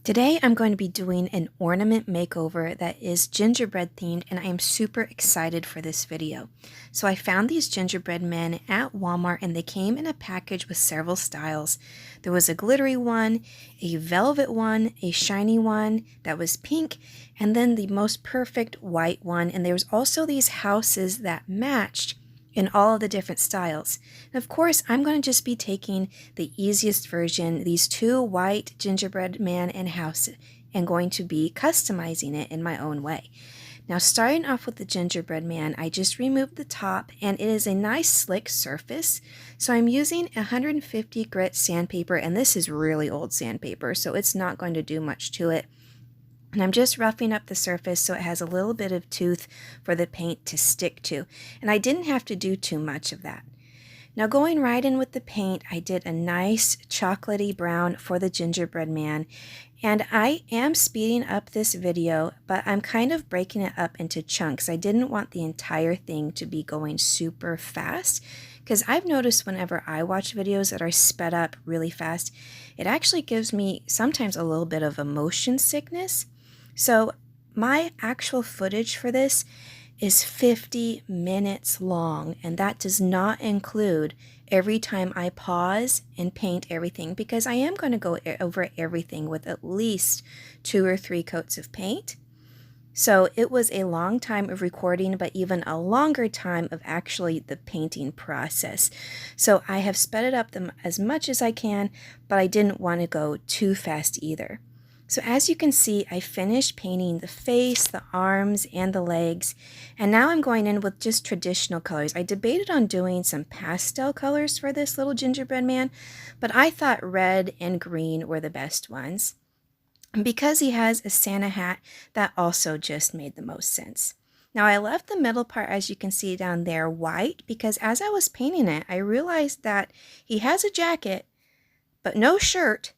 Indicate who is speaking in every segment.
Speaker 1: Today I'm going to be doing an ornament makeover that is gingerbread themed, and I am super excited for this video. So I found these gingerbread men at Walmart and they came in a package with several styles. There was a glittery one, a velvet one, a shiny one that was pink, and then the most perfect white one. And there was also these houses that matched in all of the different styles. And of course, I'm going to just be taking the easiest version, these two white gingerbread man and house, and going to be customizing it in my own way. Now, starting off with the gingerbread man, I just removed the top and it is a nice slick surface. So I'm using 150 grit sandpaper, and this is really old sandpaper, so it's not going to do much to it. And I'm just roughing up the surface so it has a little bit of tooth for the paint to stick to. And I didn't have to do too much of that. Now going right in with the paint, I did a nice chocolatey brown for the gingerbread man. And I am speeding up this video, but I'm kind of breaking it up into chunks. I didn't want the entire thing to be going super fast, because I've noticed whenever I watch videos that are sped up really fast, it actually gives me sometimes a little bit of a motion sickness. So my actual footage for this is 50 minutes long, and that does not include every time I pause and paint everything, because I am going to go over everything with at least 2 or 3 coats of paint. So it was a long time of recording, but even a longer time of actually the painting process. So I have sped it up as much as I can, but I didn't want to go too fast either. So as you can see, I finished painting the face, the arms, and the legs, and now I'm going in with just traditional colors. I debated on doing some pastel colors for this little gingerbread man, but I thought red and green were the best ones. And because he has a Santa hat, that also just made the most sense. Now I left the middle part, as you can see down there, white, because as I was painting it, I realized that he has a jacket, but no shirt,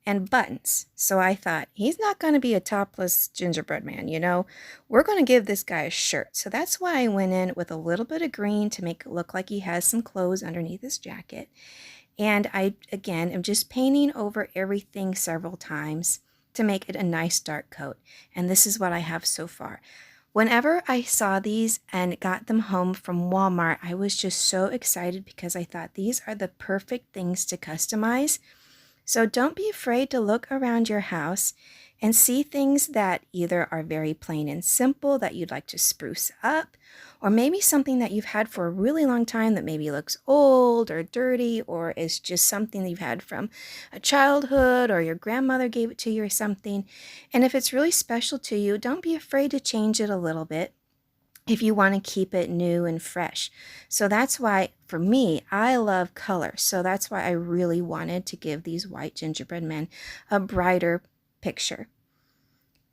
Speaker 1: and buttons. So I thought, he's not going to be a topless gingerbread man, you know. We're going to give this guy a shirt. So that's why I went in with a little bit of green to make it look like he has some clothes underneath his jacket. And I, again, am just painting over everything several times to make it a nice dark coat. And this is what I have so far. Whenever I saw these and got them home from Walmart, I was just so excited because I thought these are the perfect things to customize. So don't be afraid to look around your house and see things that either are very plain and simple that you'd like to spruce up, or maybe something that you've had for a really long time that maybe looks old or dirty, or is just something that you've had from a childhood, or your grandmother gave it to you or something. And if it's really special to you, don't be afraid to change it a little bit if you want to keep it new and fresh. So that's why, for me, I love color. So that's why I really wanted to give these white gingerbread men a brighter picture.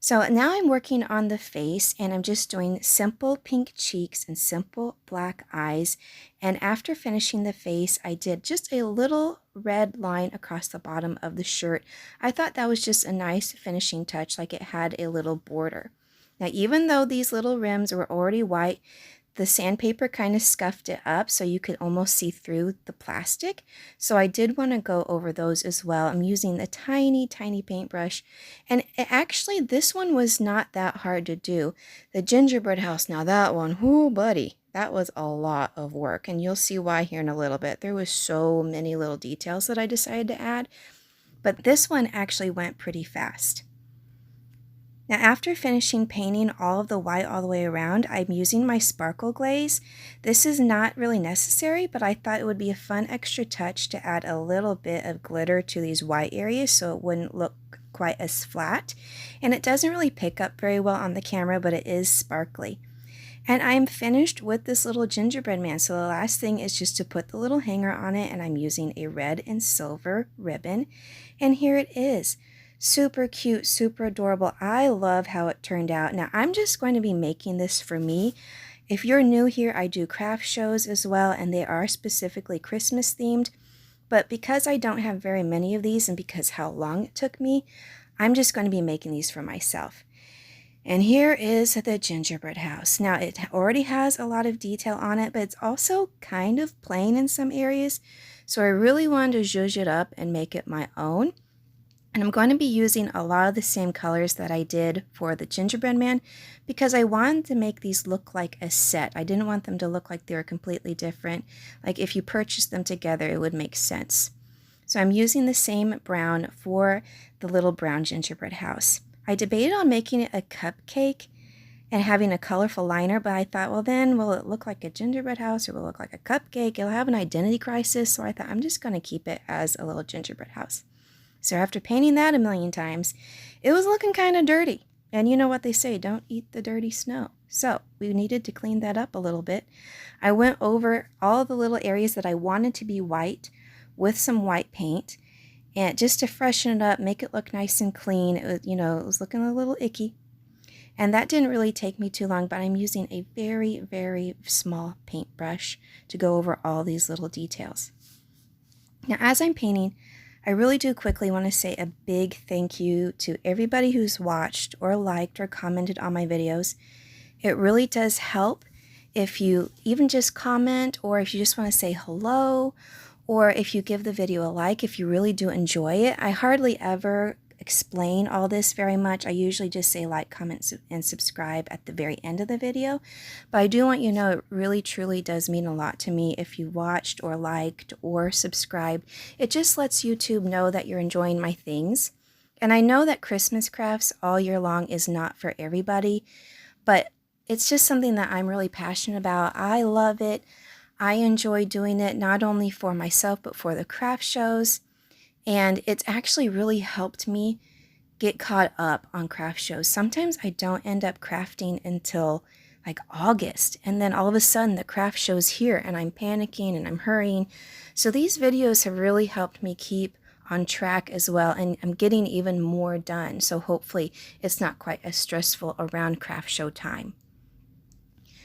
Speaker 1: So now I'm working on the face, and I'm just doing simple pink cheeks and simple black eyes. And after finishing the face, I did just a little red line across the bottom of the shirt. I thought that was just a nice finishing touch, like it had a little border. Now, even though these little rims were already white, the sandpaper kind of scuffed it up so you could almost see through the plastic. So I did want to go over those as well. I'm using the tiny, tiny paintbrush. And actually, this one was not that hard to do. The gingerbread house, now that one, whoo, buddy, that was a lot of work. And you'll see why here in a little bit. There was so many little details that I decided to add. But this one actually went pretty fast. Now after finishing painting all of the white all the way around, I'm using my sparkle glaze. This is not really necessary, but I thought it would be a fun extra touch to add a little bit of glitter to these white areas so it wouldn't look quite as flat. And it doesn't really pick up very well on the camera, but it is sparkly. And I'm finished with this little gingerbread man. So the last thing is just to put the little hanger on it, and I'm using a red and silver ribbon. And here it is. Super cute, super adorable. I love how it turned out. Now I'm just going to be making this for me. If you're new here, I do craft shows as well, and they are specifically Christmas themed. But because I don't have very many of these, and because how long it took me, I'm just going to be making these for myself. And here is the gingerbread house. Now it already has a lot of detail on it, but it's also kind of plain in some areas. So I really wanted to zhuzh it up and make it my own. And I'm going to be using a lot of the same colors that I did for the gingerbread man because I wanted to make these look like a set. I didn't want them to look like they were completely different. Like if you purchase them together, it would make sense. So I'm using the same brown for the little brown gingerbread house. I debated on making it a cupcake and having a colorful liner, but I thought, well then, will it look like a gingerbread house or will it look like a cupcake? It'll have an identity crisis, so I thought I'm just going to keep it as a little gingerbread house. So after painting that a million times, it was looking kind of dirty. And you know what they say, don't eat the dirty snow. So we needed to clean that up a little bit. I went over all the little areas that I wanted to be white with some white paint, and just to freshen it up, make it look nice and clean. It was, it was looking a little icky. And that didn't really take me too long, but I'm using a very, very small paintbrush to go over all these little details. Now, as I'm painting, I really do quickly want to say a big thank you to everybody who's watched or liked or commented on my videos. It really does help if you even just comment, or if you just want to say hello, or if you give the video a like, if you really do enjoy it. I hardly ever explain all this very much. I usually just say like, comment, and subscribe at the very end of the video. But I do want you to know it really truly does mean a lot to me if you watched or liked or subscribed. It just lets YouTube know that you're enjoying my things. And I know that Christmas crafts all year long is not for everybody, but it's just something that I'm really passionate about. I love it. I enjoy doing it not only for myself, but for the craft shows. And it's actually really helped me get caught up on craft shows. Sometimes I don't end up crafting until like August, and then all of a sudden the craft show's here and I'm panicking and I'm hurrying. So these videos have really helped me keep on track as well, and I'm getting even more done. So hopefully it's not quite as stressful around craft show time.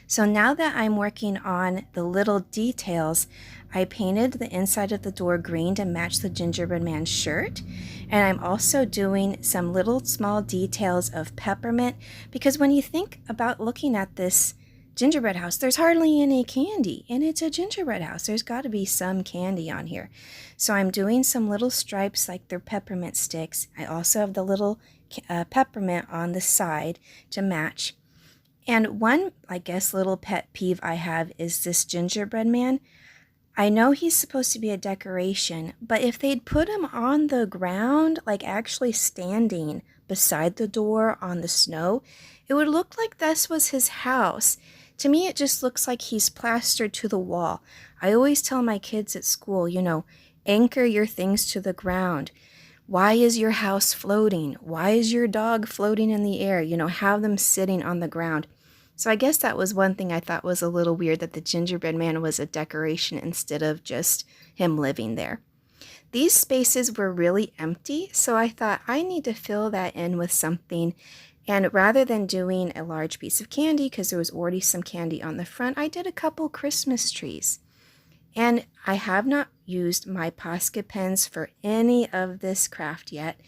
Speaker 1: So now that I'm working on the little details, I painted the inside of the door green to match the gingerbread man's shirt. And I'm also doing some little small details of peppermint, because when you think about looking at this gingerbread house, there's hardly any candy, and it's a gingerbread house. There's got to be some candy on here. So I'm doing some little stripes like they're peppermint sticks. I also have the little peppermint on the side to match. And one, I guess, little pet peeve I have is this gingerbread man. I know he's supposed to be a decoration, but if they'd put him on the ground, like actually standing beside the door on the snow, it would look like this was his house. To me, it just looks like he's plastered to the wall. I always tell my kids at school, anchor your things to the ground. Why is your house floating? Why is your dog floating in the air? Have them sitting on the ground. So I guess that was one thing I thought was a little weird, that the gingerbread man was a decoration instead of just him living there. These spaces were really empty, so I thought I need to fill that in with something. And rather than doing a large piece of candy, because there was already some candy on the front, I did a couple Christmas trees. And I have not used my Posca pens for any of this craft yet,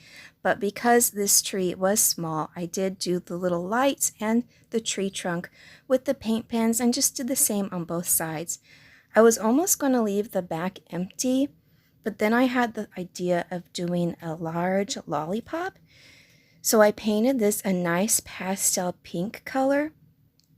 Speaker 1: but because this tree was small, I did do the little lights and the tree trunk with the paint pens and just did the same on both sides. I was almost going to leave the back empty, but then I had the idea of doing a large lollipop. So I painted this a nice pastel pink color,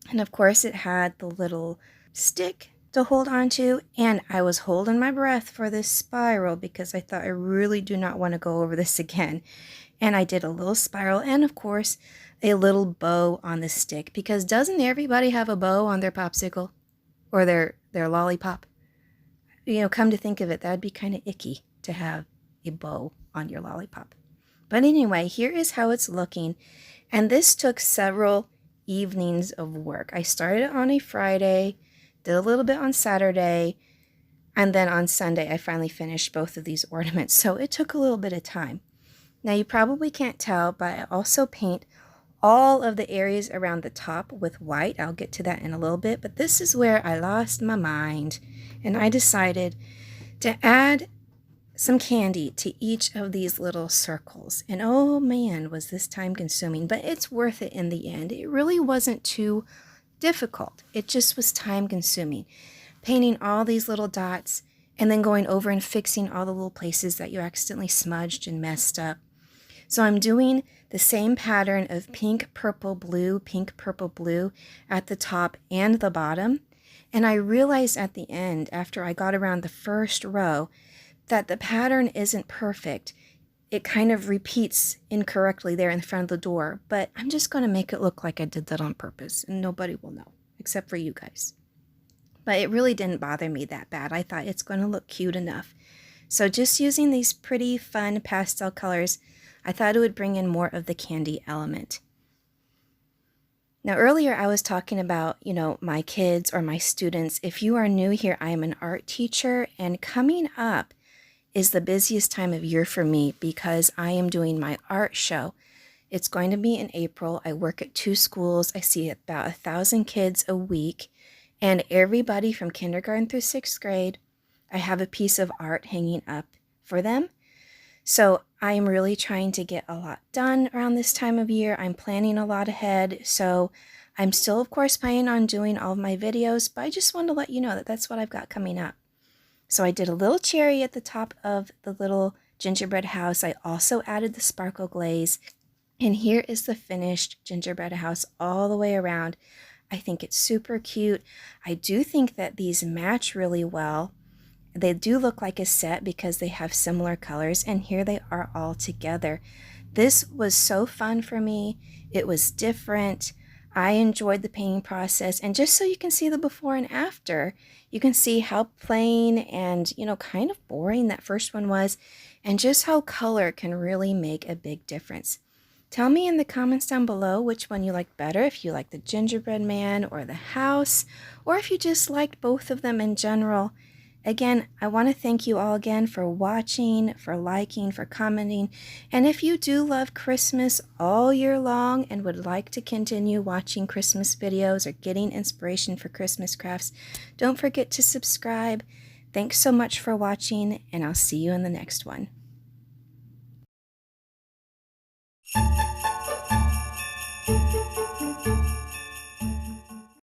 Speaker 1: and of course it had the little stick to hold on to, and I was holding my breath for this spiral because I thought I really do not want to go over this again. And I did a little spiral and of course a little bow on the stick, because doesn't everybody have a bow on their popsicle or their lollipop? Come to think of it, that'd be kind of icky to have a bow on your lollipop. But anyway, here is how it's looking, and this took several evenings of work. I started on a Friday, did a little bit on Saturday, and then on Sunday I finally finished both of these ornaments, so it took a little bit of time. Now you probably can't tell, but I also paint all of the areas around the top with white. I'll get to that in a little bit, but this is where I lost my mind, and I decided to add some candy to each of these little circles. And oh man, was this time consuming, but it's worth it in the end. It really wasn't too difficult. It just was time consuming. Painting all these little dots and then going over and fixing all the little places that you accidentally smudged and messed up. So I'm doing the same pattern of pink, purple, blue at the top and the bottom. And I realized at the end, after I got around the first row, that the pattern isn't perfect. It kind of repeats incorrectly there in front of the door, but I'm just going to make it look like I did that on purpose, and nobody will know, except for you guys. But it really didn't bother me that bad. I thought it's going to look cute enough. So just using these pretty fun pastel colors, I thought it would bring in more of the candy element. Now earlier I was talking about, my kids or my students. If you are new here, I am an art teacher, and coming up is the busiest time of year for me because I am doing my art show. It's going to be in April. I work at 2 schools. I see about 1,000 kids a week, and everybody from kindergarten through 6th grade, I have a piece of art hanging up for them. So I am really trying to get a lot done around this time of year. I'm planning a lot ahead. So I'm still, of course, planning on doing all of my videos, but I just wanted to let you know that that's what I've got coming up. So I did a little cherry at the top of the little gingerbread house. I also added the sparkle glaze. And here is the finished gingerbread house all the way around. I think it's super cute. I do think that these match really well. They do look like a set because they have similar colors, and here they are all together. This was so fun for me. It was different. I enjoyed the painting process, and just so you can see the before and after, you can see how plain and, kind of boring that first one was, and just how color can really make a big difference. Tell me in the comments down below which one you liked better, if you liked the gingerbread man or the house, or if you just liked both of them in general. Again, I want to thank you all again for watching, for liking, for commenting, and if you do love Christmas all year long and would like to continue watching Christmas videos or getting inspiration for Christmas crafts, don't forget to subscribe. Thanks so much for watching, and I'll see you in the next one.